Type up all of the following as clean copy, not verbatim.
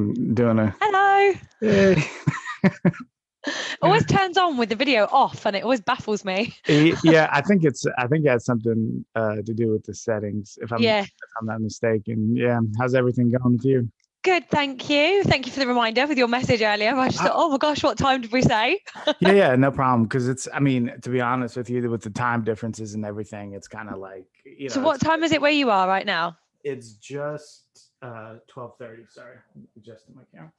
I'm doing a Hello. eh, Always turns on with the video off, and it always baffles me. yeah, I think it has something to do with the settings Yeah. if I'm not mistaken. Yeah. How's everything going with you? Good, thank you. Thank you for the reminder with your message earlier. I just Uh, thought, oh my gosh, what time did we say? yeah, no problem. Because I mean, to be honest with you, with the time differences and everything, it's kind of like, So what time is it where you are right now? it's just 12:30. Sorry, adjusting my camera.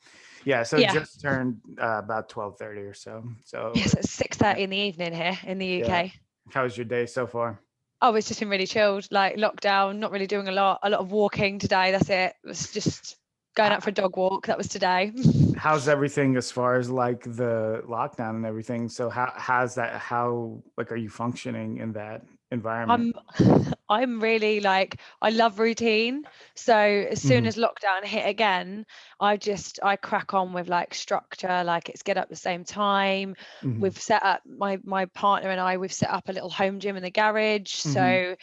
Yeah, so it Yeah. just turned about 12:30 or so. So Yes, it's yeah, 6:30 in the evening here in the yeah. UK. How's your day so far? Oh, it's just been really chilled, like lockdown, not really doing a lot of walking today. That's it. It was just going out for a dog walk. That was today. How's everything as far as like the lockdown and everything? So how like are you functioning in that environment? I'm I'm really like I love routine. So as soon Hmm. as lockdown hit again, I crack on with like structure, like it's get up the same time. Hmm. We've set up my partner and I, we've set up a little home gym in the garage. Hmm. So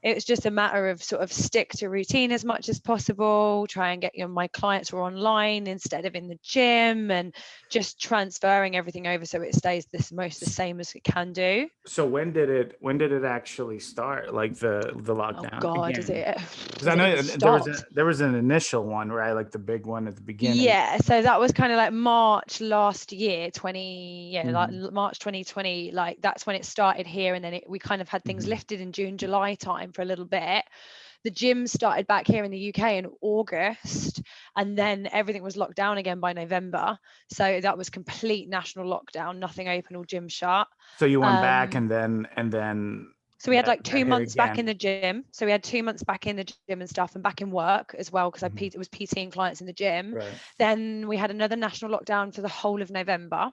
it's just a matter of sort of stick to routine as much as possible, try and get my clients were online instead of in the gym, and just transferring everything over so it stays the same as it can do. So when did it actually start? Like the Oh lockdown God, again? Because has I it even know stopped? there was an initial one, right? Like the big one at the beginning. Yeah, so that was kind of like March last year, 20, yeah, like Hmm. March 2020, like that's when it started here. And then we kind of had things Hmm. lifted in June, July time for a little bit. The gym started back here in the UK in August, and then everything was locked down again by November. So that was complete national lockdown, nothing open, all gyms shut. So you went back Um, and then so we had that like that two hit months back in again. the gym. So we had 2 months back in the gym and stuff, and back in work as well because Hmm. it was PTing clients in the gym. Right. Then we had another national lockdown for the whole of November.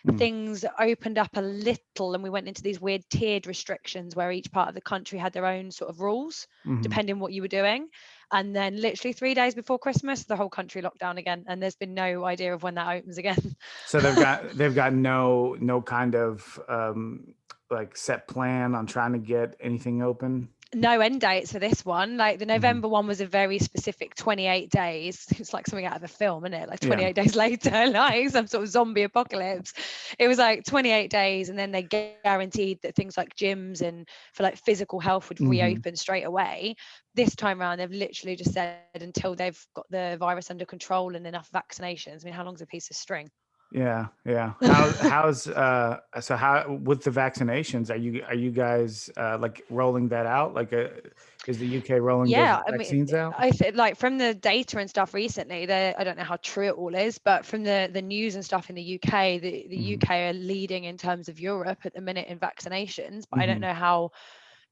Mm. Things opened up a little, and we went into these weird tiered restrictions where each part of the country had their own sort of rules, Hmm. depending what you were doing. And then literally 3 days before Christmas, the whole country locked down again, and there's been no idea of when that opens again. So they've got no kind of like set plan on trying to get anything open. No end dates for this one. Like the Hmm. November one was a very specific 28 days. It's like something out of a film, isn't it? Like Yeah. 28 days later, like some sort of zombie apocalypse. It was like 28 days, and then they guaranteed that things like gyms and for like physical health would Hmm. reopen straight away. This time around, they've literally just said until they've got the virus under control and enough vaccinations. I mean, how long's a piece of string? Yeah, yeah. How with the vaccinations, are you guys like rolling that out? Like is the UK rolling those Yeah, I mean, vaccines out? I said like from the data and stuff recently, I don't know how true it all is, but from the news and stuff in the UK, the Hmm. UK are leading in terms of Europe at the minute in vaccinations, but I don't Hmm. know how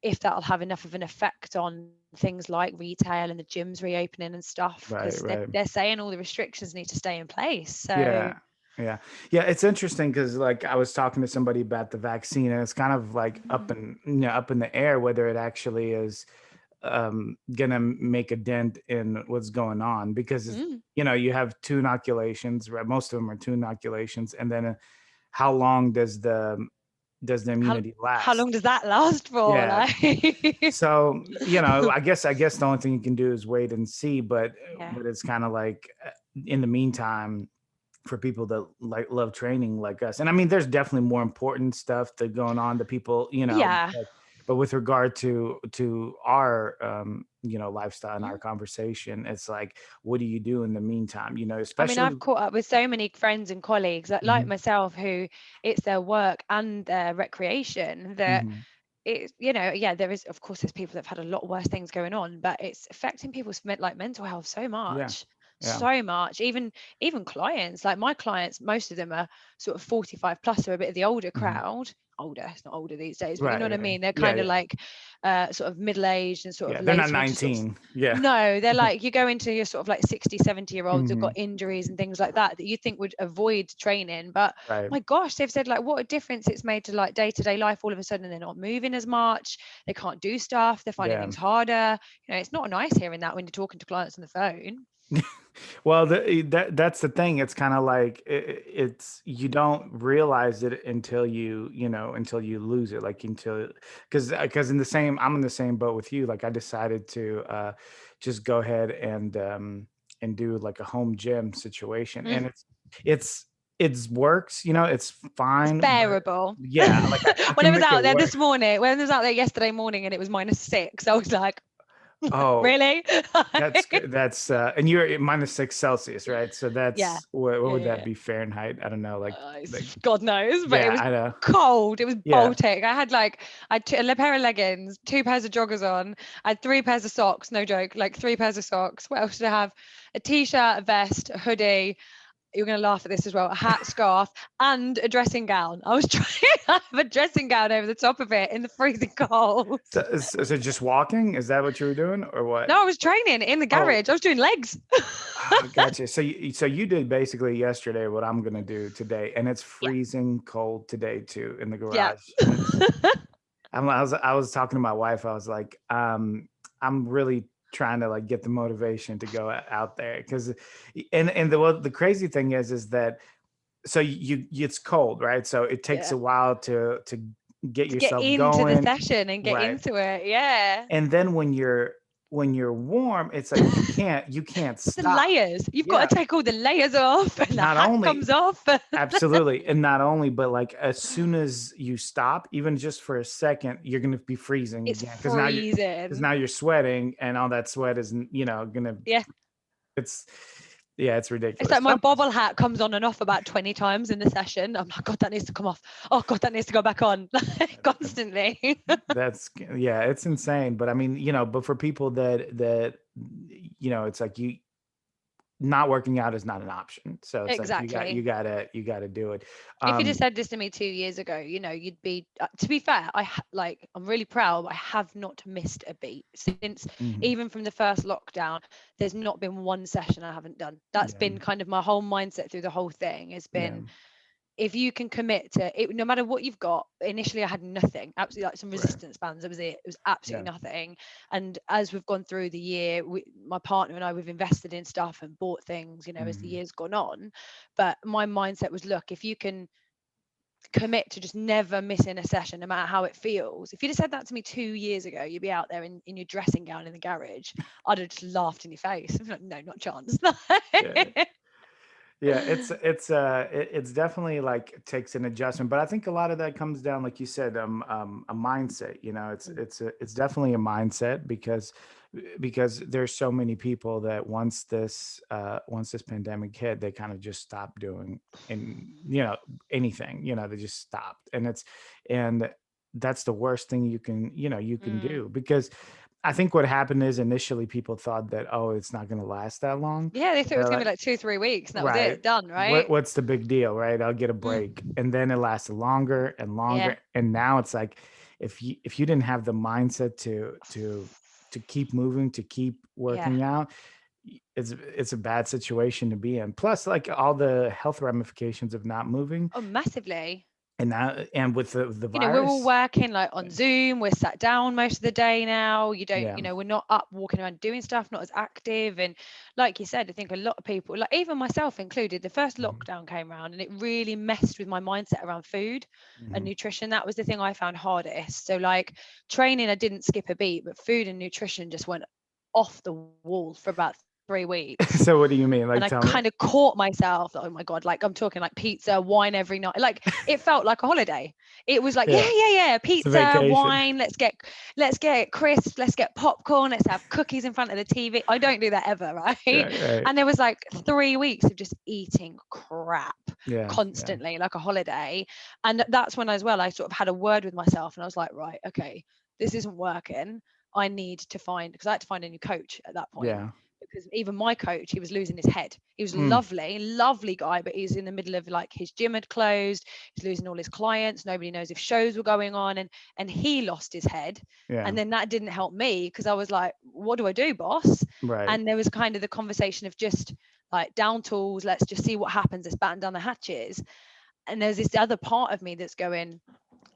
if that'll have enough of an effect on things like retail and the gyms reopening and stuff, Right, because right. they're saying all the restrictions need to stay in place. So Yeah. Yeah. Yeah, it's interesting because like I was talking to somebody about the vaccine and it's kind of like up in the air whether it actually is gonna make a dent in what's going on because mm, you have two inoculations, right? Most of them are two inoculations, and then how long does the how immunity how last? long does that last for? Yeah. Like, So, I guess the only thing you can do is wait and see, but yeah, but it's kind of like in the meantime for people that like love training like us. And I mean, there's definitely more important stuff that going on to people, yeah. but with regard to our lifestyle and our Mm. conversation, it's like, what do you do in the meantime? I mean, Especially. I've caught up with so many friends and colleagues like Mhm. myself who it's their work and their recreation that Mhm. it's, yeah, there is, of course, there's people that have had a lot worse things going on, but it's affecting people's like mental health so Yeah. much, Yeah. so much. Even clients, like my clients, most of them are sort of 45 plus, or a bit of the older Mhm. crowd. Older, it's not older these days, but you know Right, what I right. mean. They're Yeah, kind of yeah. like sort of middle aged and sort of Yeah, they're not later into sort of 19. Yeah. no, they're like you go into your sort of like 60, 70-year olds who've got Mhm. injuries and things like that you think would avoid training. But Right. my gosh, they've said like what a difference it's made to like day-to-day life. All of a sudden they're not moving as much, they can't do stuff, they're finding Yeah. things harder. It's not nice hearing that when you're talking to clients on the phone. Well, that's the thing. It's kind of like it's you don't realize it until you lose it, like until because I'm in the same boat with you. Like I decided to just go ahead and and do like a home gym situation. Mm. And it's works, it's It's fine, but bearable. yeah, like I When I can was make out it there work. this morning, when I was out there yesterday morning and it was -6, I was like, Oh, really? that's good. That's and you're at -6 Celsius, right? So Yeah. that's what Yeah, would yeah, that yeah. be Fahrenheit? I don't know, like God knows, but it yeah, was I know. cold. It was Yeah. Baltic. I had a pair of leggings, 2 pairs of joggers on. I had 3 pairs of socks. No joke, like 3 pairs of socks. What else did I have? A t-shirt, a vest, a hoodie. You're going to laugh at this as well. A hat, scarf, and a dressing gown. I was trying to have a dressing gown over the top of it in the freezing cold. So just walking? Is that what you were doing or what? No, I was training in the Oh, garage. I was doing legs. gotcha. So you did basically yesterday what I'm gonna do today, and it's Yeah. freezing cold today too in the Yeah. garage. And I was talking to my wife. I was like, I'm really trying to like get the motivation to go out there because, and the crazy thing is that so it's cold, right? So it takes Yeah. a while to get To get yourself into the going, session and get right? into it. Yeah. And then when you're warm, it's like you can't It's the stop. layers. You've got Yeah, to take all the layers off and the not hat only comes off. absolutely, and not only, but like as soon as you stop, even just for a second, you're gonna be freezing It's again because now you're freezing. sweating, and all that sweat is gonna Yeah. it's yeah, it's It's ridiculous. like my bobble hat comes on and off about 20 times in the session. I'm like, God, that needs to come off. Oh, God, that needs to go back on. Constantly. That's yeah, it's insane. But I mean, but for people that it's like you not working out is not an option. So it's like Exactly. you gotta do it. If you just Um, said this to me 2 years ago, you'd be, to be fair, I'm really proud. I have not missed a beat since, mhm, even from the first lockdown. There's not been one session I haven't done. That's yeah, been kind of my whole mindset through the whole thing, has yeah, been, if you can commit to it, no matter what you've got. Initially I had nothing, absolutely, like some right, resistance bands. That was it. It was yeah, absolutely nothing. And as we've gone through the year, my partner and I, we've invested in stuff and bought things, as the mhm, year's gone on. But my mindset was, look, if you can commit to just never missing a session, no matter how it feels. If you'd have said that to me 2 years ago, you'd be out there in your dressing gown in the garage, I'd have just laughed in your face. I'm like, no, not a chance. yeah. Yeah, it's definitely like it takes an adjustment, but I think a lot of that comes down, like you said, a mindset. It's definitely a mindset because there's so many people that once this pandemic hit, they kind of just stopped doing anything. They just stopped, and that's the worst thing you can Mm. do because I think what happened is initially people thought that, oh, it's not going to last that long. Yeah, they thought it was They're going to like, be like 2, 3 weeks and that was right. it, done, What right? what's the big deal, right? I'll get a break. Mm. And then it lasted longer and Yeah. longer. And now it's like if you didn't have the mindset to keep moving, to keep Yeah. working out, it's a bad situation to be in. Plus, like all the health ramifications of not moving Oh, massively. and with the We're all virus. working like on Yeah. Zoom. We're sat down most of the day now. You don't, Yeah. we're not up walking around doing stuff, not as active. And like you said, I think a lot of people, like even myself included, the first Mhm. lockdown came around and it really messed with my mindset around food and Mhm. nutrition. That was the thing I found hardest. So like training, I didn't skip a beat, but food and nutrition just went off the wall for about 3 weeks. So what do you mean? And Like I tell me. kind of caught myself, oh my God, like I'm talking like pizza, wine every night. Like it felt like a holiday. It was like, Yeah. yeah, It's a pizza, vacation. wine, let's get crisps, let's get popcorn, let's have cookies in front of the TV. I don't do that ever, right? Right, right. And there was like 3 weeks of just eating crap Yeah, yeah. constantly, like a holiday. And that's when as well I sort of had a word with myself and I was like, right, okay, this isn't working. I need to find, because I had to find a new coach at that point, Yeah. because even my coach, he was losing his head. He was Mm, lovely guy, but he's in the middle of like his gym had closed. He's losing all his clients. Nobody knows if shows were going on, and he lost his head. yeah. And then that didn't help me because I was like, what do I do, boss? Right. And there was kind of the conversation of just like down tools. Let's just see what happens. Let's batten down the hatches. And there's this other part of me that's going,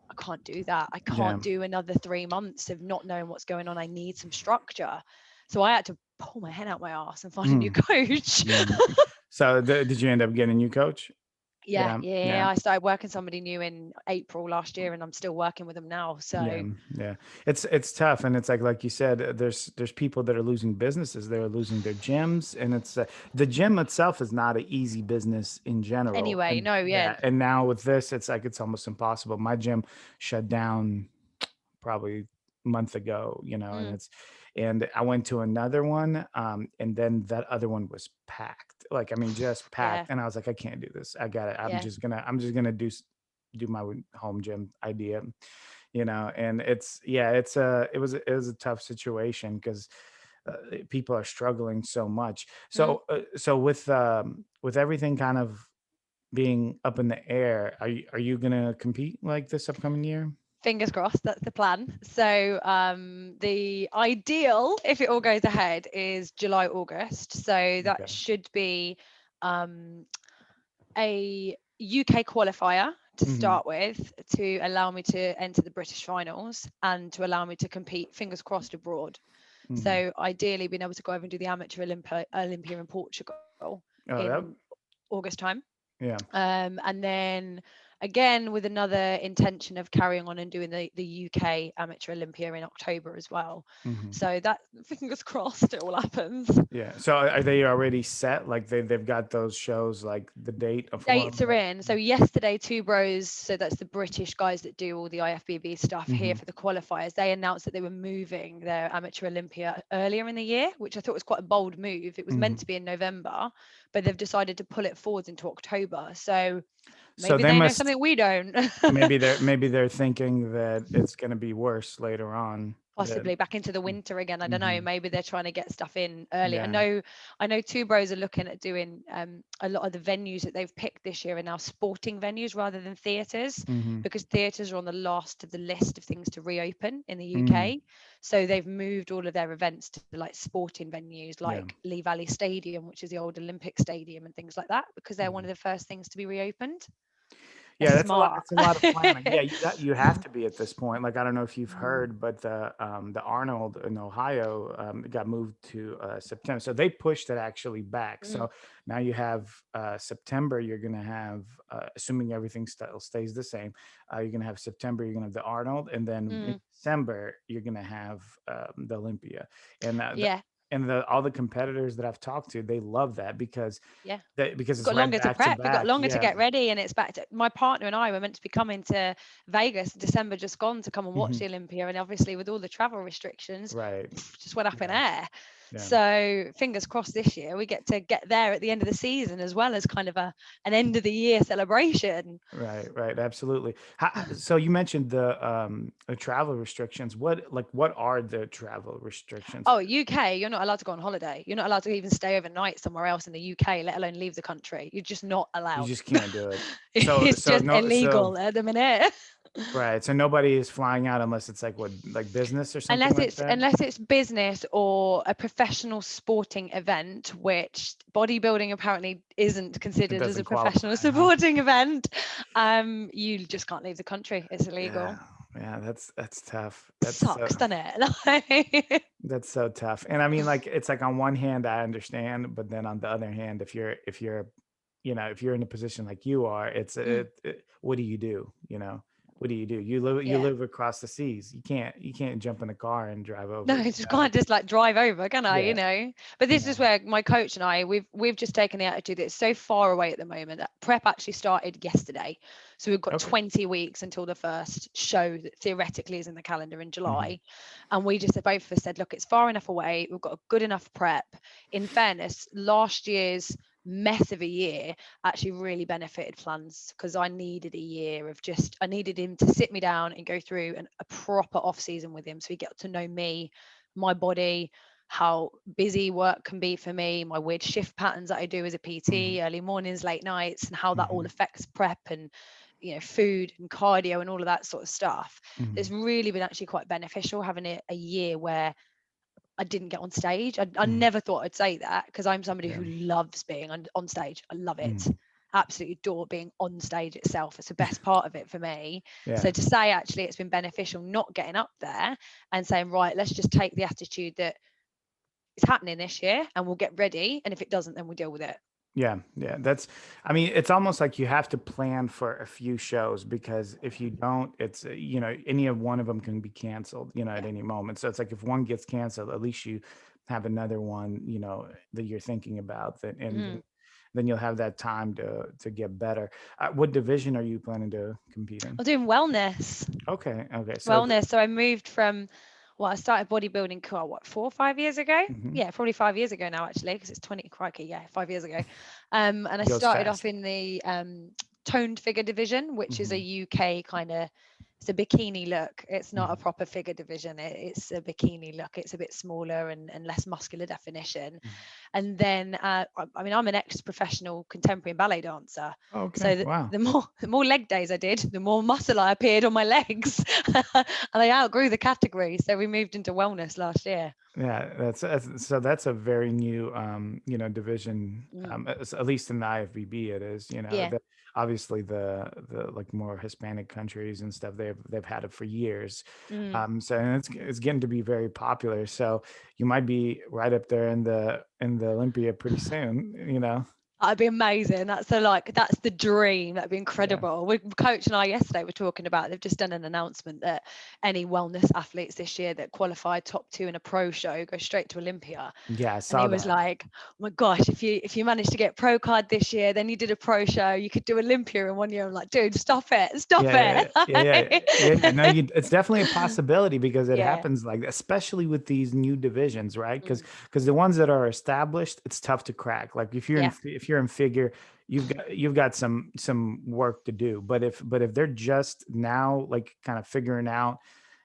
I can't do that. I Yeah. can't do another 3 months of not knowing what's going on. I need some structure. So I had to pull my head out my ass and find a new Mm, coach. mm. So did you end up getting a new coach? Yeah, Yeah, yeah, yeah. yeah. I started working somebody new in April last year, and I'm still working with them now. Yeah, So yeah. It's tough, and it's like you said, there's people that are losing businesses, they're losing their gyms, and it's the gym itself is not an easy business in general. anyway, And no, yeah. yeah, and now with this, it's like it's almost impossible. My gym shut down probably a month ago, and Mm, and I went to another one, and then that other one was packed. Like, I mean, just yeah, packed, and I was like, I can't do this. I got it. yeah. I'm just gonna do my home gym idea, and it's yeah it's it was a tough situation because people are struggling so much. Mm. So with everything kind of being up in the air, are you gonna compete like this upcoming year? Fingers crossed, that's the plan. So the ideal, if it all goes ahead, is July, August. So that Okay. should be um, a UK qualifier to Hmm. start with, to allow me to enter the British finals and to allow me to compete, fingers crossed, abroad. Hmm. So ideally being able to go over and do the amateur Olympia in Portugal Oh, that in August time. yeah. And then again with another intention of carrying on and doing the UK Amateur Olympia in October as well. Hmm. So that, fingers crossed, it all happens. Yeah. So are they already set? Like they've got those shows, like the date for Dates them? are in. So yesterday, Two Bros, so that's the British guys that do all the IFBB stuff here Hmm. for the qualifiers, they announced that they were moving their Amateur Olympia earlier in the year, which I thought was quite a bold move. It was Hmm. meant to be in November, but they've decided to pull it forwards into October. So So maybe they they know must something we don't. maybe they're thinking that it's going to be worse later on. That Possibly back into the winter again. I don't know. hmm Maybe they're trying to get stuff in early. yeah. I know Two Bros are looking at doing a lot of the venues that they've picked this year are now sporting venues rather than theatres, Hmm. because theatres are on the last of the list of things to reopen in the Mm, UK. So they've moved all of their events to like sporting venues yeah. like Lee Valley Stadium, which is the old Olympic stadium, and things like that, because they're one Mhm. of the first things to be reopened. They're Yeah, that's a lot. smart. It's a lot of planning. Yeah, you have to be at this point. Like, I don't know if you've Mm, heard, but the Arnold in Ohio got moved to September, so they pushed it actually back. mm, So now you have September. You're gonna have, assuming everything still stays the same, you're gonna have September. You're gonna have the Arnold, and then in mm. December you're gonna have the Olympia, and Yeah, all the competitors that I've talked to, they love that yeah. because We've it's got right longer to back to prep. We've got back. longer to Yeah. get ready, and it's back to my partner and I were meant to be coming to Vegas December just gone to come and watch Hmm. the Olympia, and obviously with all the travel restrictions, Right. just went up in Yeah. air. Yeah. So fingers crossed this year we get to get there at the end of the season as well as kind of an end of the year celebration. Right. Right. Absolutely. So you mentioned the travel restrictions. What are the travel restrictions? Oh, UK, you're not allowed to go on holiday. You're not allowed to even stay overnight somewhere else in the UK, let alone leave the country. You're just not You allowed. just can't do it. It's just No. illegal at the minute. Right. So nobody is flying out unless it's like like business or something like that. Unless it's business or a professional sporting event, which bodybuilding apparently isn't It considered as a doesn't professional qualify, huh? sporting event. You just can't leave the country. It's Yeah. illegal. Yeah. That's tough. Sucks, doesn't it? That's so tough. And I mean, like, it's like on one hand, I understand, but then on the other hand, if you're in a position like you are, Mm, what do you do? What do you do? You yeah. live across the seas. You can't jump in a car and drive No, over. I just can't just like drive over, can I? Yeah. But this Yeah. is where my coach and I, we've just taken the attitude that it's so far away at the moment that prep actually started yesterday. So we've got Okay. 20 weeks until the first show that theoretically is in the calendar in Hmm. July. And we just both of us said, look, it's far enough away. We've got a good enough prep. In fairness, last year's mess of a year actually really benefited Flans, because I needed a year of just, I needed him to sit me down and go through a proper off season with him so he got to know me, my body, how busy work can be for me, my weird shift patterns that I do as a Hmm. PT, early mornings, late nights, and how that all Hmm. affects prep and food and cardio and all of that sort of stuff. Hmm. It's really been actually quite beneficial having a year where I didn't get on stage. I Hmm. never thought I'd say that, because I'm somebody Yeah. who loves being on stage. I love it. Hmm. Absolutely adore being on stage itself. It's the best part of it for me. Yeah. So to say actually it's been beneficial not getting up there and saying, right, let's just take the attitude that it's happening this year and we'll get ready. And if it doesn't, then we'll deal with it. Yeah, yeah. I mean, it's almost like you have to plan for a few shows because if you don't, it's, any of one of them can be canceled, at Yeah. any moment. So it's like if one gets canceled, at least you have another one, that you're thinking about that, and Mm. then you'll have that time to get better. What division are you planning to compete in? I'm doing wellness. Okay, okay. So, Wellness. So I moved from, well, I started bodybuilding, what, 4 or 5 years ago? mhm, Yeah, probably 5 years ago now, actually, because it's 20, crikey, yeah, 5 years ago. And I it goes started off fast. in the toned figure division, which is a Hmm. UK kind of, it's a bikini look. It's not a Hmm. proper figure division. It's a bikini look. It's a bit smaller and less muscular definition. And then, I mean, I'm an ex-professional contemporary and ballet dancer. Okay, So wow. the more leg days I did, the more muscle I appeared on my legs, and I outgrew the category. So we moved into wellness last year. Yeah, so that's a very new, division. Mm. At least in the IFBB, it is. Yeah. Obviously the like more Hispanic countries and stuff, they've had it for years. Mm. So and it's getting to be very popular. So you might be right up there in the Olympia pretty soon. That'd be amazing. That's the dream. That'd be Yeah. incredible. Coach and I yesterday were talking about, they've just done an announcement that any wellness athletes this year that qualify top two in a pro show go straight to Olympia. Yeah, I And he saw was that. like, "Oh my gosh, if you managed to get pro card this year, then you did a pro show, you could do Olympia in 1 year." I'm like, dude, stop it, stop Yeah, yeah, yeah, yeah, yeah, yeah. No, it. it's definitely a possibility because it Yeah. happens like that, especially with these new divisions, right? Because Mm. the ones that are established, it's tough to crack. Like Yeah. if you're in figure, you've got some work to do. But if they're just now like kind of figuring out,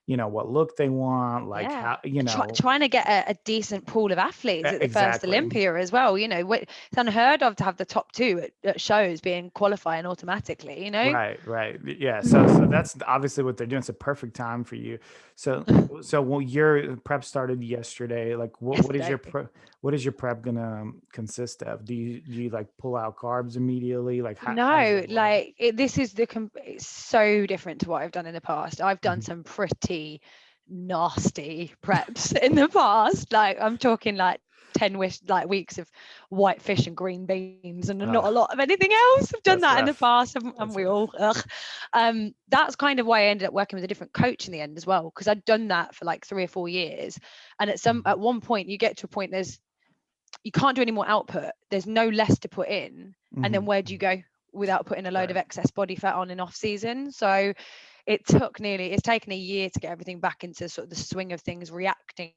what look they want, like Yeah. how, And trying to get a decent pool of athletes at the first exactly. Olympia as well. It's unheard of to have the top two at shows being qualifying automatically. Right, right. Yeah. So that's obviously what they're doing. It's a perfect time for you. So well, your prep started yesterday. Like what is your Yesterday. prep gonna consist of? Do you like pull out carbs immediately? Like how does No, that work? like this is it's so different to what I've done in the past. I've done Mhm. some pretty nasty preps in the past. Like I'm talking like 10 weeks of white fish and green beans and not a lot of anything else. I've done That's that in the rough. past, and That's we rough. all ugh. That's kind of why I ended up working with a different coach in the end as well, because I'd done that for like 3 or 4 years. And Mhm. at one point you get to a point, you can't do any more output. There's no less to put in. And then Mhm. where do you go without putting a load of Right. excess body fat on in off season? So it's taken a year to get everything back into sort of the swing of things, reacting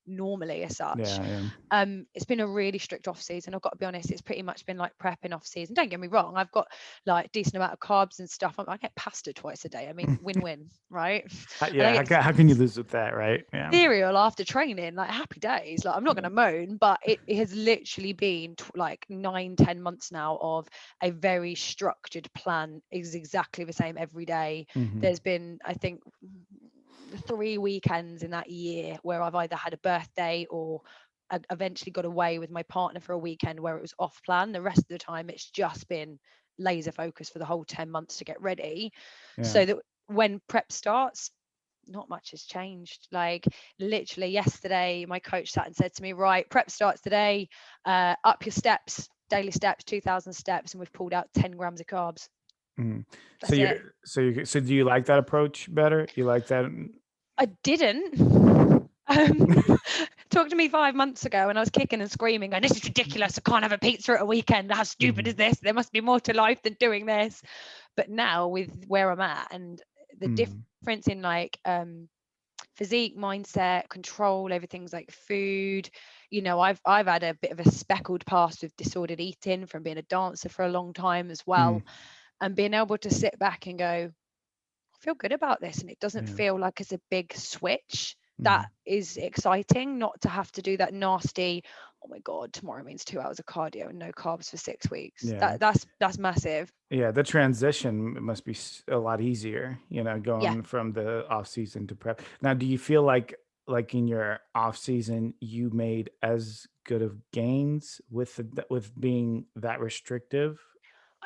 normally as such. Yeah. Yeah. It's been a really strict off season. I've got to be honest, it's pretty much been like prepping off season. Don't get me wrong, I've got like decent amount of carbs and stuff. I get pasta twice a day. I mean, win-win, right? And I Yeah. How get can you lose with that? Right. Yeah. cereal after training, like happy days. Like I'm not going to moan, but it has literally been like 9, 10 months now of a very structured plan. Is exactly the same every day. Hmm. There's been, I think, 3 weekends in that year where I've either had a birthday or I eventually got away with my partner for a weekend where it was off plan. The rest of the time it's just been laser focus for the whole 10 months to get ready, Yeah. so that when prep starts, not much has changed. Like literally yesterday, my coach sat and said to me, "Right, prep starts today. Up your steps, daily steps, 2,000 steps," and we've pulled out 10 grams of carbs. Mhm. So That's it. so do you like that approach better? You like that? I didn't. Talk to me 5 months ago and I was kicking and screaming, going, "This is ridiculous. I can't have a pizza at a weekend. How stupid is Mhm. this? There must be more to life than doing this." But now with where I'm at and the Mhm. difference in like physique, mindset, control over things like food. I've had a bit of a speckled past with disordered eating from being a dancer for a long time as well, Mhm. and being able to sit back and go, "I feel good about this," and it doesn't Yeah. feel like it's a big switch. That Mhm. is exciting, not to have to do that nasty, "Oh my god, tomorrow means 2 hours of cardio and no carbs for 6 weeks." Yeah. That's massive. Yeah, the transition must be a lot easier, Yeah. going from the off season to prep. Now, do you feel like in your off season you made as good of gains with being that restrictive?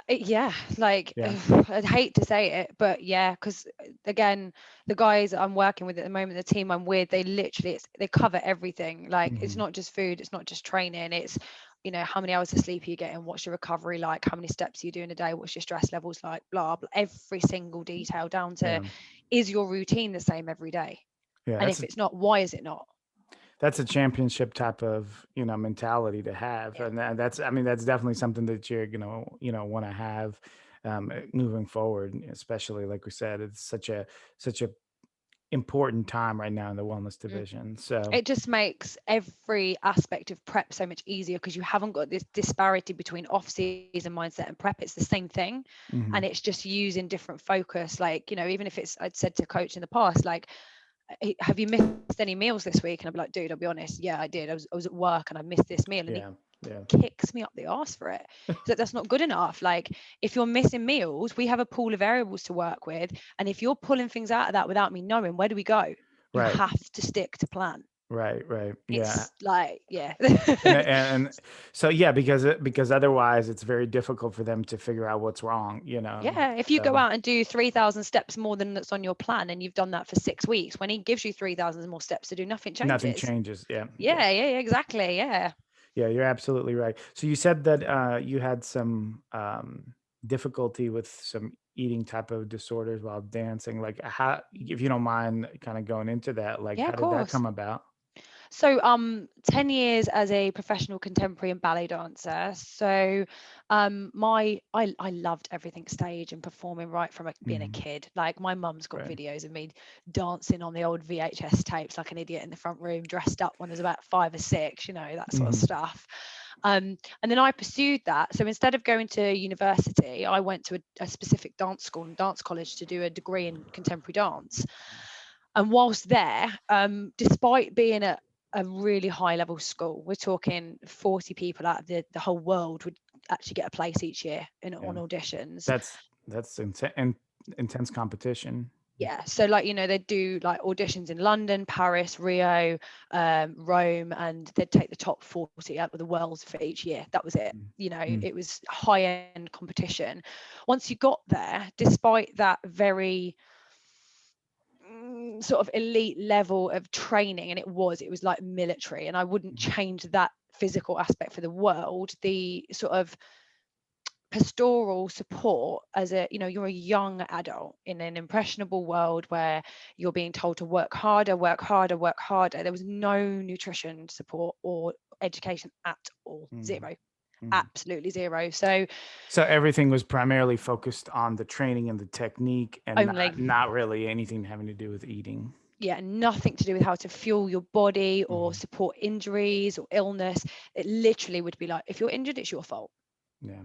Yeah, like Yeah. I'd hate to say it, but yeah, because again, the guys I'm working with at the moment, the team I'm with, they literally they cover everything. Like it's Mhm. not just food, it's not just training, it's you know, how many hours of sleep are you getting, what's your recovery like, how many steps are you doing a day, what's your stress levels like, blah blah, every single detail down to, Yeah. is your routine the same every day? Yeah. And if it's not, why is it not? That's a championship type of, mentality to have. Yeah. And that's, I mean, that's definitely something that you're going to, want to have moving forward, especially like we said, it's such a important time right now in the wellness Mm. division. So, It just makes every aspect of prep so much easier because you haven't got this disparity between off season mindset and prep. It's the same thing, and mhm, it's just using different focus. Like, you know, even if it's, I'd said to coach in the past, like, have you missed any meals this week? And I'd be like, dude, I'll be honest, yeah, I did. I was at work and I missed this meal, and he yeah, yeah, kicks me up the arse for it. So that's not good enough. Like, if you're missing meals, we have a pool of variables to work with, and if you're pulling things out of that without me knowing, where do we go? You right, have to stick to plan. right, yeah. It's like, yeah. And so, yeah, because otherwise it's very difficult for them to figure out what's wrong, Yeah, if you go So out and do 3,000 steps more than that's on your plan, and you've done that for 6 weeks, when he gives you 3,000 more steps to do, nothing nothing changes. changes. Yeah, yeah. Yeah, exactly. Yeah. Yeah, you're absolutely right. So you said that you had some difficulty with some eating type of disorders while dancing. Like, how, if you don't mind, kind of going into that, like, Yeah, how of did that course. come about? So 10 years as a professional contemporary and ballet dancer. So I loved everything stage and performing right from being a Hmm. kid. Like, my mum's got Right. videos of me dancing on the old VHS tapes like an idiot in the front room, dressed up when I was about 5 or 6, you know, that sort of Hmm. stuff. And then I pursued that. So instead of going to university, I went to a specific dance school and dance college to do a degree in contemporary dance. And whilst there, despite being a really high level school, we're talking 40 people out of the whole world would actually get a place each year Yeah, on auditions. that's intense competition. Yeah, so, like, you know, they'd do like auditions in London, Paris, Rio, Rome, and they'd take the top 40 out of the world for each year. That was it. You know, Mm-hmm. it was high end competition. Once you got there, despite that very sort of elite level of training, and it was like military, and I wouldn't change that physical aspect for the world. The sort of pastoral support, as a, you know, you're a young adult in an impressionable world where you're being told to work harder, work harder, work harder. There was no nutrition support or education at all. Zero. Mm-hmm. Absolutely zero. So So everything was primarily focused on the training and the technique, and only, not really anything having to do with eating. yeah, nothing to do with how to fuel your body or Hmm. support injuries or illness. It literally would be like, if you're injured, it's your fault. Yeah,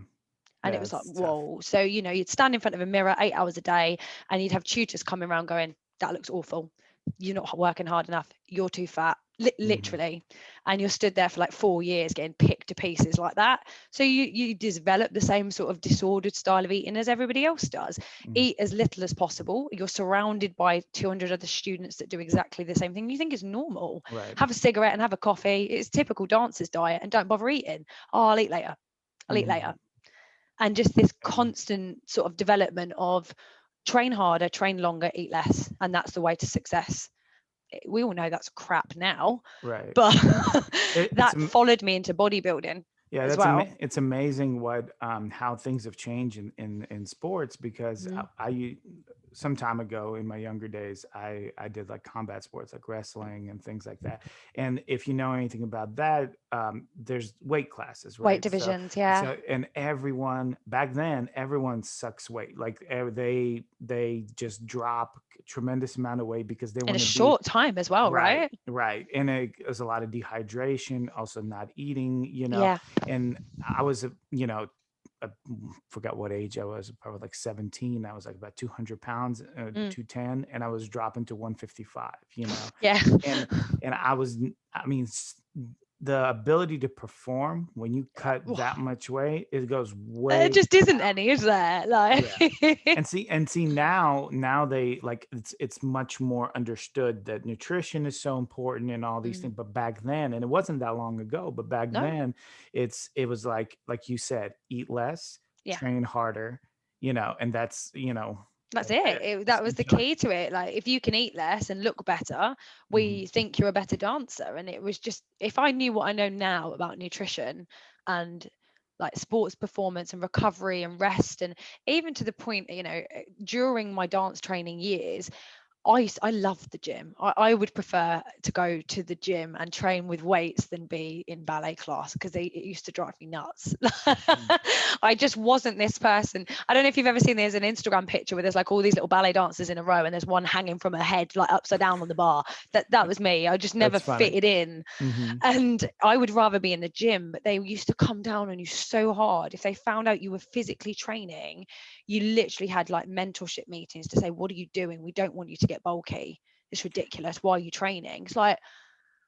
And it yeah, was like, it's tough. whoa. So, you know, you'd stand in front of a mirror 8 hours a day, and you'd have tutors coming around going, that looks awful. You're not working hard enough. You're too fat. Hmm. Literally. And you're stood there for like 4 years getting picked to pieces like that. So you develop the same sort of disordered style of eating as everybody else does. Hmm. Eat as little as possible. You're surrounded by 200 other students that do exactly the same thing. You think it's normal. Right. Have a cigarette and have a coffee. It's typical dancer's diet, and don't bother eating. Oh, I'll eat later. I'll eat Hmm. later. And just this constant sort of development of train harder, train longer, eat less, and that's the way to success. We all know that's crap now, Right. but It's that followed me into bodybuilding yeah, as that's well. it's amazing what how things have changed in sports, because Mm. I some time ago in my younger days I did like combat sports like wrestling and things like that. And if you know anything about that, there's weight classes, Weight right? So divisions, yeah. and everyone back then, everyone sucks weight. Like they just drop a tremendous amount of weight because they In a want to be short time as well, right, right? right. And there's a lot of dehydration, also not eating. Yeah. And I was, I forgot what age I was, probably like 17. I was like about 200 pounds, Mm. 210, and I was dropping to 155. Yeah. And, and I was, I mean, the ability to perform when you cut that much weight, it goes There way just isn't down. any, is there? Like, Yeah. And see now they like it's much more understood that nutrition is so important and all these mm, things. But back then, and it wasn't that long ago, but back no, then it was like you said, eat less, yeah. train harder, and That's that's it. it. That was the key to it. Like, if you can eat less and look better, Mhm. we think you're a better dancer. And it was just, if I knew what I know now about nutrition and like sports performance and recovery and rest, and even to the point, during my dance training years, I love the gym. I would prefer to go to the gym and train with weights than be in ballet class, because it used to drive me nuts. I just wasn't this person. I don't know if you've ever seen, there's an Instagram picture where there's like all these little ballet dancers in a row and there's one hanging from her head like upside down on the bar. That was me. I just never That's funny. fitted in. Hmm. And I would rather be in the gym, but they used to come down on you so hard. If they found out you were physically training, you literally had like mentorship meetings to say, what are you doing? We don't want you to get bulky. It's ridiculous. Why are you training? It's like,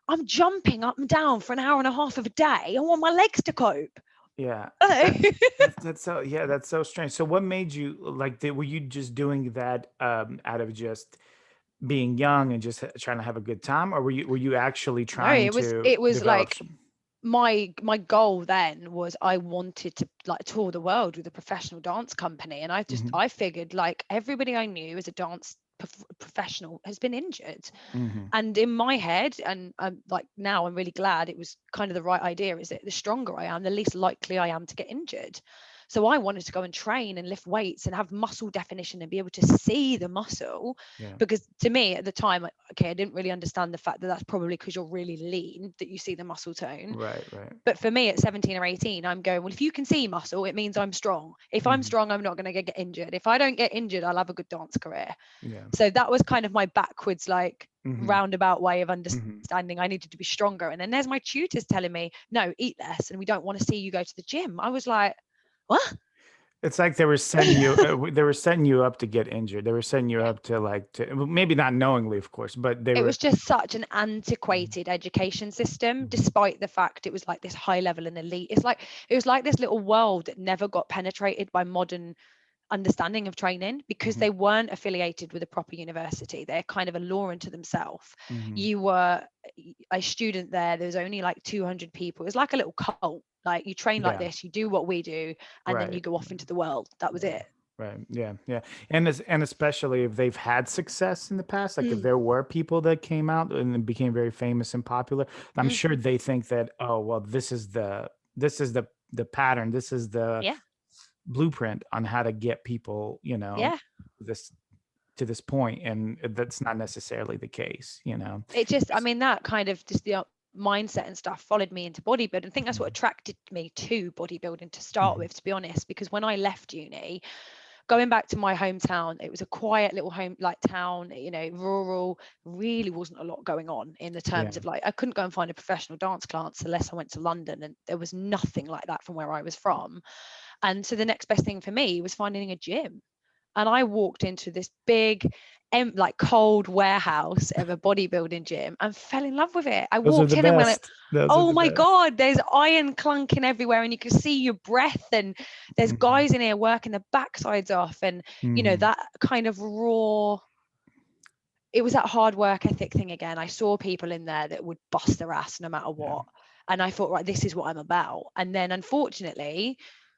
I'm jumping up and down for an hour and a half of a day. I want my legs to cope. Yeah. Oh. That's so, yeah, that's so strange. So what made you like, were you just doing that out of just being young and just trying to have a good time, or were you actually No, trying it was to it was develop like some? my goal then was I wanted to like tour the world with a professional dance company, and Hmm. I figured like everybody I knew as a dance professional has been injured. Hmm. And in my head, and I'm like, now I'm really glad it was kind of the right idea, is that the stronger I am, the least likely I am to get injured. So I wanted to go and train and lift weights and have muscle definition and be able to see the muscle, Yeah. because to me at the time, okay, I didn't really understand the fact that that's probably because you're really lean that you see the muscle tone. Right. Right. But for me at 17 or 18, I'm going, well, if you can see muscle, it means I'm strong. If I'm Hmm. strong, I'm not going to get injured. If I don't get injured, I'll have a good dance career. Yeah. So that was kind of my backwards, like Hmm. roundabout way of Hmm. understanding I needed to be stronger. And then there's my tutors telling me, no, eat less, and we don't want to see you go to the gym. I was like, what? It's like they were setting you they were setting you up to get injured. They were setting you Yeah. up to like to, well, maybe not knowingly, of course, but they It were. was just such an antiquated education system, Mhm. despite the fact it was like this high level and elite. It was like this little world that never got penetrated by modern understanding of training, because Mhm. they weren't affiliated with a proper university. They're kind of a law unto themselves. Mhm. You were a student there was only like 200 people. It was like a little cult. Like, you train like Yeah. this, you do what we do, and then you Right. go off into the world. That was Right. it. Right. Yeah. Yeah. And especially if they've had success in the past, like if Mm, there were people that came out and then became very famous and popular, I'm mm, sure they think that, oh well, this is the pattern, this is the yeah, blueprint on how to get people, yeah. this to this point, and that's not necessarily the case. It just, I mean, that kind of just the mindset and stuff followed me into bodybuilding. I think that's what Mhm. attracted me to bodybuilding to start Mhm. with, to be honest, because when I left uni, going back to my hometown, it was a quiet little home like town, rural, really wasn't a lot going on in the Yeah. terms of like, I couldn't go and find a professional dance class unless I went to London, and there was nothing like that from where I was from. And so the next best thing for me was finding a gym. And I walked into this big, like cold warehouse of a bodybuilding gym and fell in love with it. I Those are walked the in and went, best. Those are oh the my best. God, there's iron clunking everywhere and you can see your breath, and there's Mhm. guys in here working their backsides off. And, Mhm. that kind of raw, it was that hard work ethic thing again. I saw people in there that would bust their ass no matter Yeah. what. And I thought, right, this is what I'm about. And then unfortunately,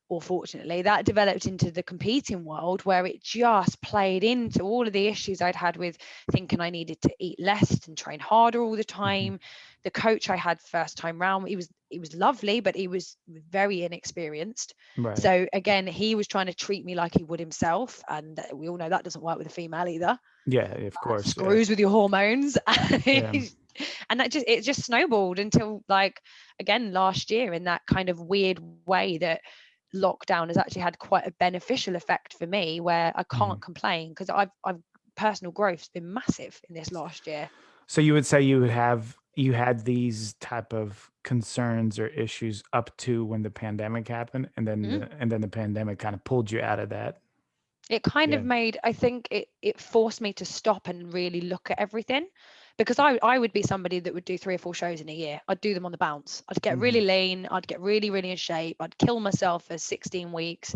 or fortunately, that developed into the competing world, where it just played into all of the issues I'd had with thinking I needed to eat less and train harder all the Mhm. time. The coach I had first time round, he was lovely, but he was very inexperienced. Right. So again, he was trying to treat me like he would himself, and we all know that doesn't work with a female either. Yeah, of course. Yeah. Screws with your hormones. Yeah. And it just snowballed until, like, again last year, in that kind of weird way that lockdown has actually had quite a beneficial effect for me, where I Mhm. can't complain, because I've personal growth's been massive in this last year. So you would say you had these type of concerns or issues up to when the pandemic happened, and then Mm. the pandemic kind of pulled you out of that. It kind Yeah. of made, I think it forced me to stop and really look at everything, because I would be somebody that would do 3 or 4 shows in a year. I'd do them on the bounce. I'd get really Mhm. lean. I'd get really, really in shape. I'd kill myself for 16 weeks,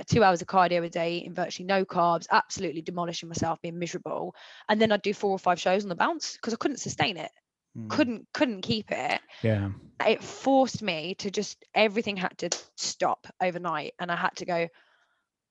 2 hours of cardio a day, in virtually no carbs, absolutely demolishing myself, being miserable. And then I'd do 4 or 5 shows on the bounce because I couldn't sustain it. Mhm. Couldn't keep it. Yeah. It forced me to just, everything had to stop overnight, and I had to go,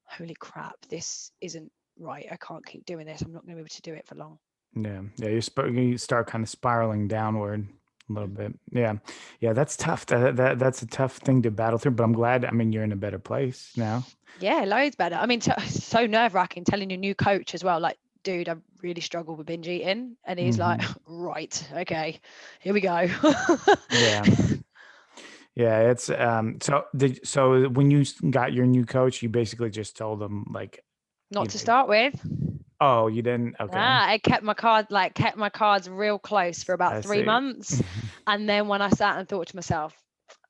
holy crap, this isn't right. I can't keep doing this. I'm not going to be able to do it for long. Yeah. Yeah. You start kind of spiraling downward. A little bit. Yeah. Yeah. That's tough. That's a tough thing to battle through, but I'm glad, I mean, you're in a better place now. Yeah, loads better. I mean, so nerve-wracking telling your new coach as well, like, dude, I really struggle with binge eating. And he's like, Hmm. right, okay, here we go. Yeah. Yeah. It's, so when you got your new coach, you basically just told them like, Not you to know, start with. oh, you didn't. Okay. I kept my cards real close for about I 3 months. see. And then when I sat and thought to myself,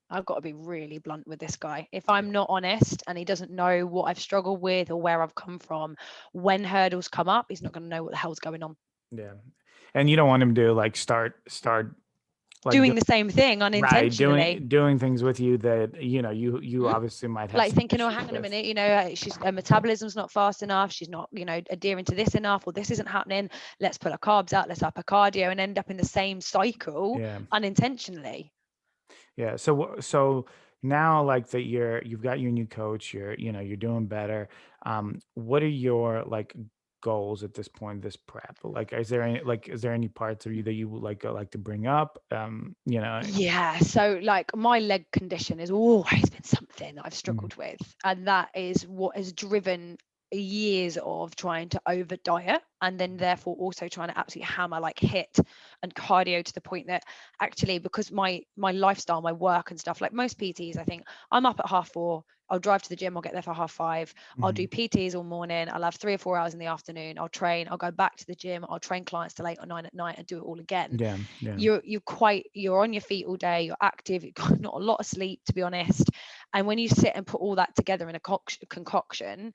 I've got to be really blunt with this guy. If I'm not honest and he doesn't know what I've struggled with or where I've come from, when hurdles come up, he's not going to know what the hell's going on. Yeah. And you don't want him to like start like Doing the same thing right, unintentionally. doing things with you that, you Mhm. obviously might have Like some thinking, oh, issues hang on a with. minute, her metabolism's not fast enough. She's not, adhering to this enough, or this isn't happening. Let's pull our carbs out. Let's up our cardio, and end up in the same cycle Yeah. unintentionally. Yeah. So now like that you've got your new coach, you're doing better. What are your like goals at this point, this prep? Like is there any parts of you that you would like to bring up? Yeah, so like my leg condition has always been something that I've Mhm. struggled with, and that is what has driven years of trying to over diet, and then therefore also trying to absolutely hammer like hit and cardio to the point that actually, because my lifestyle, my work and stuff, like most PTs, I think I'm up at 4:30. I'll drive to the gym, I'll get there for 5:30. I'll do Mhm. PTs all morning. I'll have 3 or 4 hours in the afternoon. I'll train. I'll go back to the gym. I'll train clients till 8 or 9 at night and do it all again. Yeah. Yeah. You're on your feet all day, you're active, you've got not a lot of sleep, to be honest. And when you sit and put all that together in a concoction,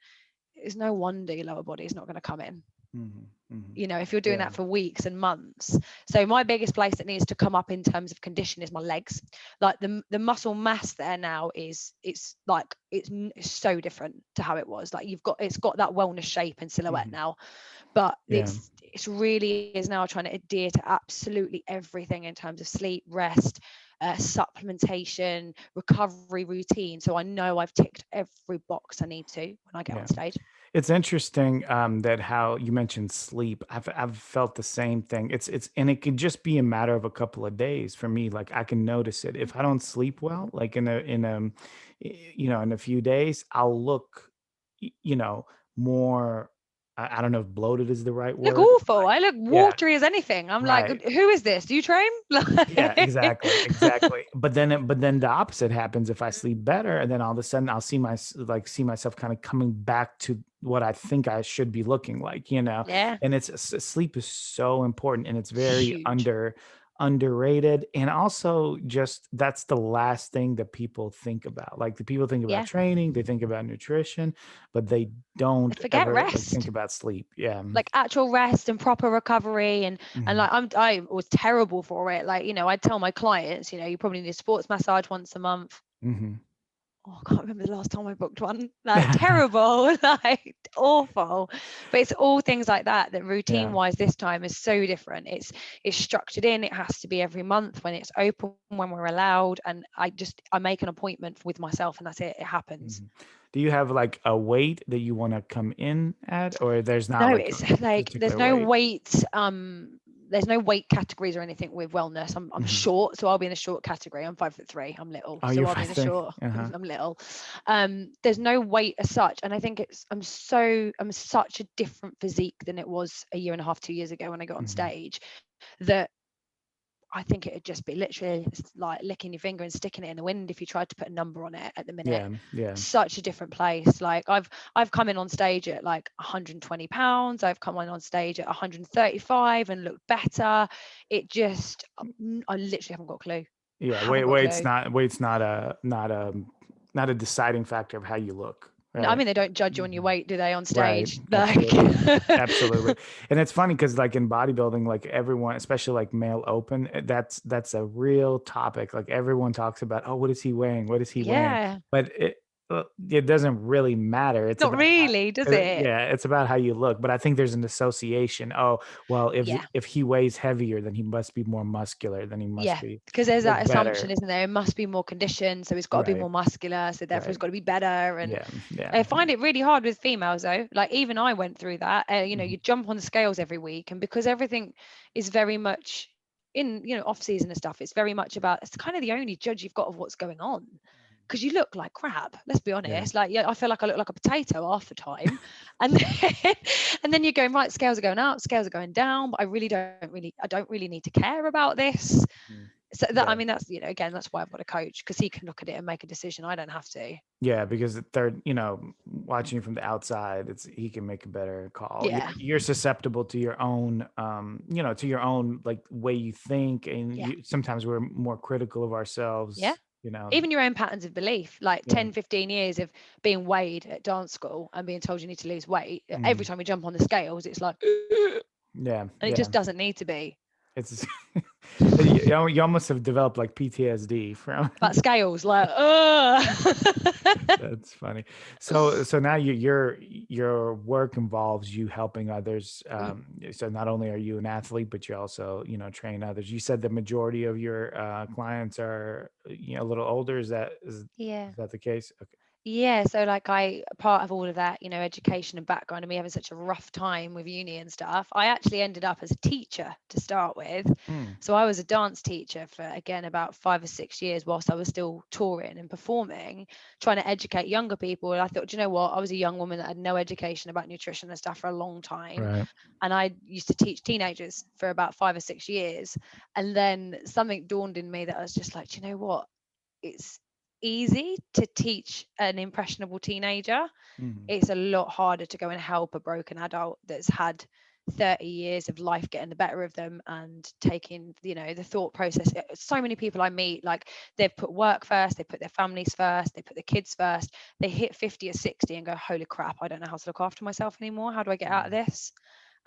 it's no wonder your lower body is not going to come in, Mhm. Mhm. if you're doing Yeah. that for weeks and months. So my biggest place that needs to come up in terms of condition is my legs. Like the muscle mass there now it's like it's so different to how it was. Like it's got that wellness shape and silhouette Mhm. now, but Yeah. it's really is now trying to adhere to absolutely everything in terms of sleep, rest, supplementation, recovery routine. So I know I've ticked every box I need to when I get Yeah. on stage. It's interesting that how you mentioned sleep. I've felt the same thing. It's and it could just be a matter of a couple of days for me. Like I can notice it if I don't sleep well. Like in a few days, I'll look, more. I don't know if bloated is the right Look word. awful. I look Yeah, watery as anything. I'm like, right. who is this? Do you train? Yeah, Like, exactly. But then the opposite happens if I sleep better, and then all of a sudden I'll see myself kind of coming back to what I think I should be looking like. yeah, And sleep is so important, and it's very huge. underrated, and also just that's the last thing that people think about. Like the people think about Yeah. training, they think about nutrition, but they don't Forget ever like think rest. about sleep. Yeah. Like actual rest and proper recovery, and Hmm. like I was terrible for it. Like, I'd tell my clients, you probably need a sports massage once a month. Hmm. Oh, I can't remember the last time I booked one. Like terrible, like awful. But it's all things like that routine Yeah. wise this time is so different. It's structured in. It has to be every month when it's open, when we're allowed. And I make an appointment with myself, and that's it. It happens. Mhm. Do you have like a weight that you want to come in at, or there's not No, like a it's like particular weight? there's no weight categories or anything with wellness. I'm Hmm. short, so I'll be in the short category. I'm 5'3". I'm little, Oh, so you're I'll be in the 5'3". short. Uh-huh. I'm little. There's no weight as such, and I think I'm such a different physique than it was a year and a half, 2 years ago when I got on Hmm. stage, that I think it'd just be literally like licking your finger and sticking it in the wind if you tried to put a number on it at the minute. Yeah, yeah. Such a different place. Like I've come in on stage at like 120 pounds. I've come in on stage at 135 and looked better. It just I literally haven't got a clue. Yeah, Haven't got a clue. weight's not a deciding factor of how you look, No, I right? mean they don't judge you on your Mhm. weight, do they, on Right, stage? Like absolutely. Absolutely. And it's funny because like in bodybuilding, like everyone, especially like male open, that's a real topic. Like everyone talks about, oh, what is he weighing? What is he weighing? yeah. But it doesn't really matter. It's Not about really, does it? yeah, it's about how you look. But I think there's an association. Oh, well, Yeah. if he weighs heavier, then he must be more muscular, then he must Yeah, be because there's that look assumption, better. isn't there? It must be more conditioned, so it's got to be Right, more muscular, so therefore it's right. got to be better. And Yeah, yeah. I find it really hard with females, though. Like even I went through that. Mhm. You jump on the scales every week, and because everything is very much in, off season and stuff, it's very much about, it's kind of the only judge you've got of what's going on, because you look like crap, let's be Yeah. honest. Like, yeah, I feel like I look like a potato half the time. And then, and then you're going, right, scales are going up, scales are going down, but I don't really need to care about this. Mhm. So that, I Yeah. mean, that's, again, that's why I've got a coach, because he can look at it and make a decision. I don't have to. Yeah, because they're, watching you from the outside, he can make a better call. Yeah. You're susceptible to your own, to your own like way you think, and Yeah. sometimes we're more critical of Yeah. ourselves. Even your own patterns of belief, like Yeah. 10, 15 years of being weighed at dance school and being told you need to lose weight. Every Mhm. time we jump on the scales, it's like, Yeah. and it Yeah. just doesn't need to be. It's you almost have developed like PTSD from. But scales, like, That's funny. So now your work involves you helping others. So not only are you an athlete, but you also, train others. You said the majority of your clients are, a little older. Yeah. Is that the case? Okay. Yeah, so like part of all of that, education and background and me having such a rough time with uni and stuff, I actually ended up as a teacher to start with. Mm, So I was a dance teacher for, again, about 5 or 6 years whilst I was still touring and performing, trying to educate younger people. And I thought, "Do you know what? I was a young woman that had no education about nutrition and stuff for a long time. right. And I used to teach teenagers for about 5 or 6 years. And then something dawned in me that I was just like, "Do you know what? It's easy to teach an impressionable teenager. Mhm. It's a lot harder to go and help a broken adult that's had 30 years of life getting the better of them and taking, the thought process. So many people I meet, like, they've put work first, they put their families first, they put their kids first. They hit 50 or 60 and go, holy crap, I don't know how to look after myself anymore. How do I get out of Mhm. this?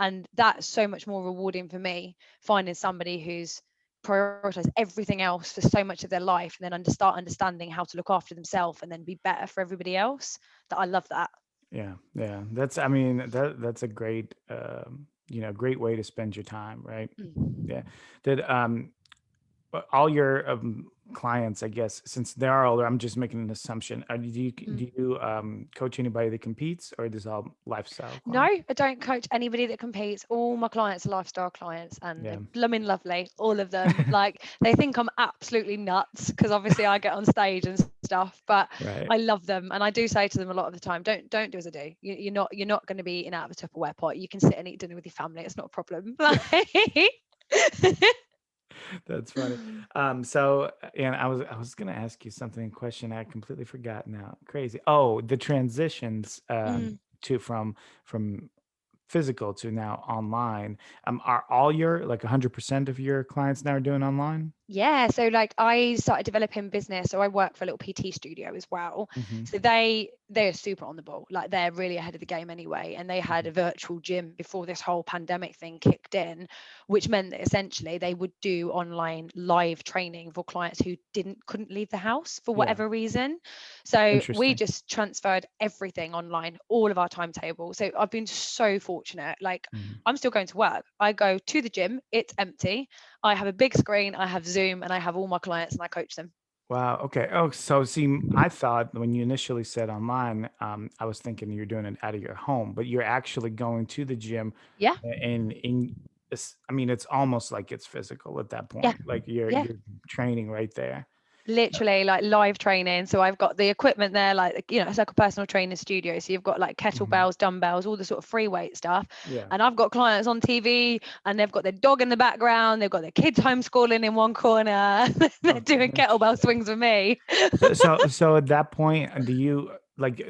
And that's so much more rewarding for me, finding somebody who's prioritize everything else for so much of their life and then start understanding how to look after themselves and then be better for everybody else. That I love that. Yeah, yeah. I mean, that's a great, great way to spend your time, right? Mm. Yeah. Did all your clients, I guess, since they are older, I'm just making an assumption. Do Mm. you coach anybody that competes, or is this all lifestyle No, clients? I don't coach anybody that competes. All my clients are lifestyle clients and Yeah. they're blooming lovely, all of them. Like, they think I'm absolutely nuts because obviously I get on stage and stuff, but Right. I love them. And I do say to them a lot of the time, don't do as I do. You're not going to be eating out of a Tupperware pot. You can sit and eat dinner with your family. It's not a problem. That's funny. And I was gonna ask you something, a question I completely forgot now. Crazy. Oh, the transitions Mm. to from physical to now online. Are all your like 100% of your clients now doing online? Yeah, so like I started developing business. So I work for a little PT studio as well. Hmm. So they're super on the ball. Like, they're really ahead of the game anyway. And they had a virtual gym before this whole pandemic thing kicked in, which meant that essentially they would do online live training for clients who couldn't leave the house for Yeah. whatever reason. So we Interesting. just transferred everything online, all of our timetable. So I've been so fortunate. Like, Mhm. I'm still going to work. I go to the gym, it's empty. I have a big screen, I have Zoom, and I have all my clients and I coach them. Wow. Okay. Oh, so see, I thought when you initially said online, I was thinking you're doing it out of your home, but you're actually going to the gym, Yeah, and I mean, it's almost like it's physical at that yeah, point. Like you're yeah. you're training right there. Literally like live training. So I've got the equipment there, like, it's like a personal training studio. So you've got like Mhm. kettlebells, dumbbells, all the sort of free weight stuff. Yeah. And I've got clients on TV and they've got their dog in the background, they've got their kids homeschooling in one corner, they're Oh, doing kettlebell interesting. swings with me. So at that point, do you like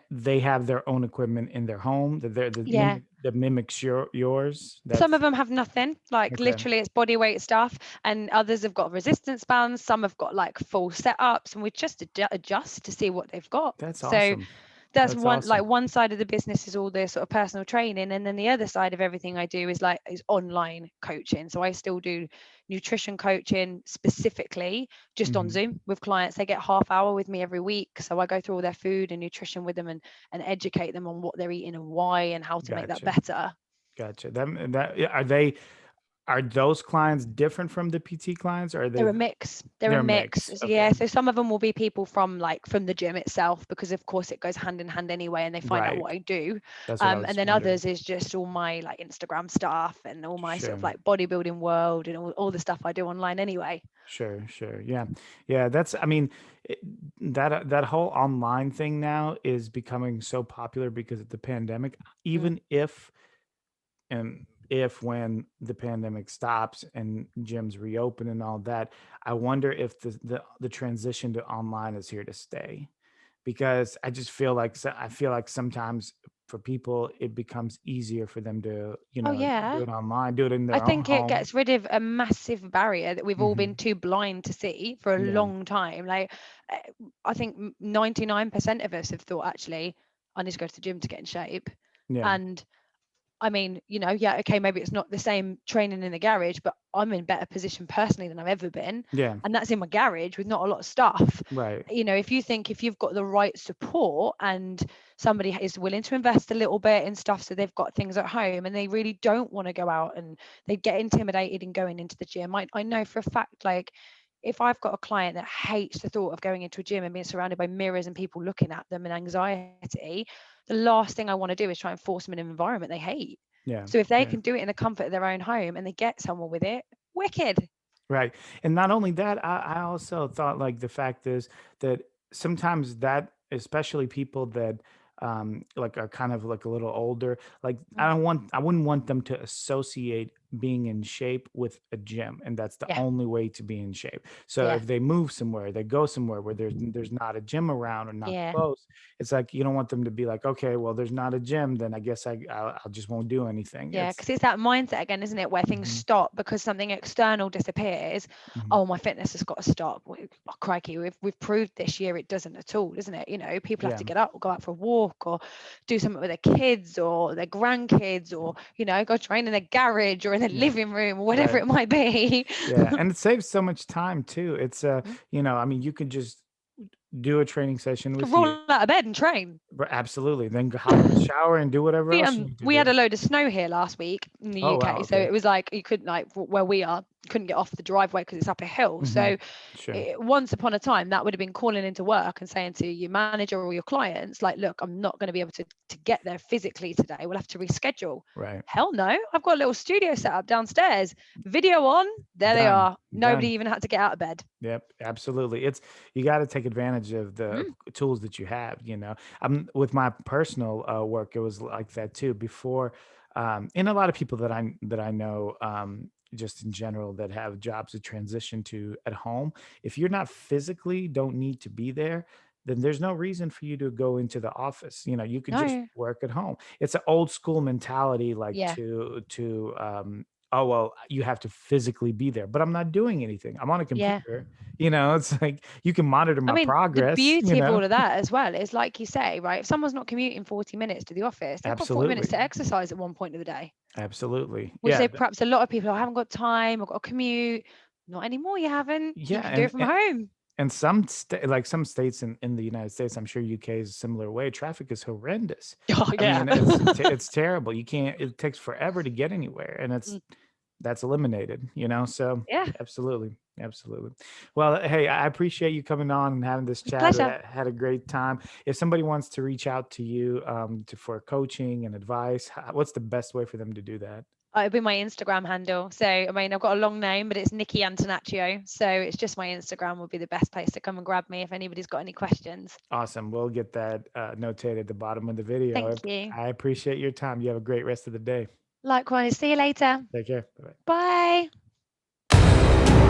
they have their own equipment in their home Yeah. that mimics yours? Some of That's them have nothing, like okay. literally it's body weight stuff, and others have got resistance bands. Some have got like full setups, and we just adjust to see what they've got. That's So awesome. that's That's awesome. one side of the business is all the sort of personal training, and then the other side of everything I do is online coaching. So I still do nutrition coaching specifically just on Mhm. Zoom with clients. They get half hour with me every week, so I go through all their food and nutrition with them and educate them on what they're eating and why and how to make that Gotcha. better. Gotcha. Yeah, are they? Are those clients different from the PT clients, or are they? They're a mix. They're a They're mix. mixed. Yeah. Okay. So some of them will be people from from the gym itself, because of course it goes hand in hand anyway, and they find out Right. what I do. That's what I And was then wondering. others is just all my like Instagram stuff and all my sort of Sure. like bodybuilding world and all the stuff I do online anyway. Sure, sure. Yeah. Yeah, that's I mean, it, that whole online thing now is becoming so popular because of the pandemic. Mm. Even if and if when the pandemic stops and gyms reopen and all that, I wonder if the transition to online is here to stay, because I just feel like I feel like sometimes for people it becomes easier for them to, Oh do yeah. it online, do it in I their own think it home. gets rid of a massive barrier that we've all been Hmm. too blind to see for a Yeah. long time. Like, eh, I think 99% of us have thought, actually, I need to go to the gym to get in shape. Yeah. And I mean, yeah, okay, maybe it's not the same training in the garage, but I'm in better position personally than I've ever been. Yeah. And that's in my garage with not a lot of stuff. Right. If you think, if you've got the right support and somebody is willing to invest a little bit in stuff, so they've got things at home and they really don't want to go out and they get intimidated in going into the gym. I know for a fact, like, if I've got a client that hates the thought of going into a gym and being surrounded by mirrors and people looking at them and anxiety, the last thing I want to do is try and force them in an environment they hate. Yeah. So if they Yeah. can do it in the comfort of their own home and they get someone with it, wicked. Right. And not only that, I also thought like the fact is that sometimes that, especially people that like are kind of like a little older, like Mm. I wouldn't want them to associate being in shape with a gym, and that's the Yeah, only way to be in shape. So yeah, if they move somewhere, they go somewhere where there's not a gym around or not yeah. close, it's like you don't want them to be like, okay, well, there's not a gym, then I guess I'll just won't do anything. Yeah, It's because it's that mindset again, isn't it? Where things Mhm. stop because something external disappears. Mhm. Oh, my fitness has got to stop. Oh, crikey, we've proved this year it doesn't at all, doesn't it? People have Yeah. to get up or go out for a walk or do something with their kids or their grandkids, or go train in their garage or in their Yeah. living room or whatever Right. it might be. Yeah, and it saves so much time too. It's Mhm. I mean, you could just do a training session To with roll you. out of bed and train. Absolutely. Then hop in the shower and do whatever else you need to We had do. a load of snow here last week in the Oh wow, UK, so okay. it was like you couldn't, like, where we are, couldn't get off the driveway because it's up a hill. Hmm. So Sure. once upon a time, that would have been calling into work and saying to your manager or your clients, like, look, I'm not going to be able to get there physically today. We'll have to reschedule. Right. Hell no, I've got a little studio set up downstairs. Video on, there they Done. are. Nobody Done. even had to get out of bed. Yep, absolutely. You got to take advantage of the Mm. tools that you have. With my personal work, it was like that too. Before, and a lot of people that I know, just in general, that have jobs to transition to at home. If you're not physically don't need to be there, then there's no reason for you to go into the office. You could just No. work at home. It's an old school mentality, like Yeah. to oh well, you have to physically be there, but I'm not doing anything. I'm on a Yeah. computer. It's like you can monitor I my mean, the progress, beauty of all of that as well is, like you say, right? If someone's not commuting 40 minutes to the office, they've got 40 minutes Absolutely. to exercise at one point of the day, Absolutely. which Yeah. they perhaps a lot of people, I haven't got time, I've got to commute. Not anymore, you haven't. You Yeah. can do it from home. And like some states in the United States, I'm sure UK is a similar way. Traffic is horrendous. Oh, I yeah. mean, it's terrible. You can't. It takes forever to get anywhere, and Mm. that's eliminated. So Yeah, absolutely, absolutely. Well, hey, I appreciate you coming on and having this chat. pleasure. Had a great time. If somebody wants to reach out to you for coaching and advice, what's the best way for them to do that? It'll be my Instagram handle. So, I mean, I've got a long name, but it's Nikki Antonaccio. So it's just my Instagram would be the best place to come and grab me if anybody's got any questions. Awesome. We'll get that notated at the bottom of the video. Thank you. I appreciate your time. You have a great rest of the day. Likewise. See you later. Take care. Bye. Bye.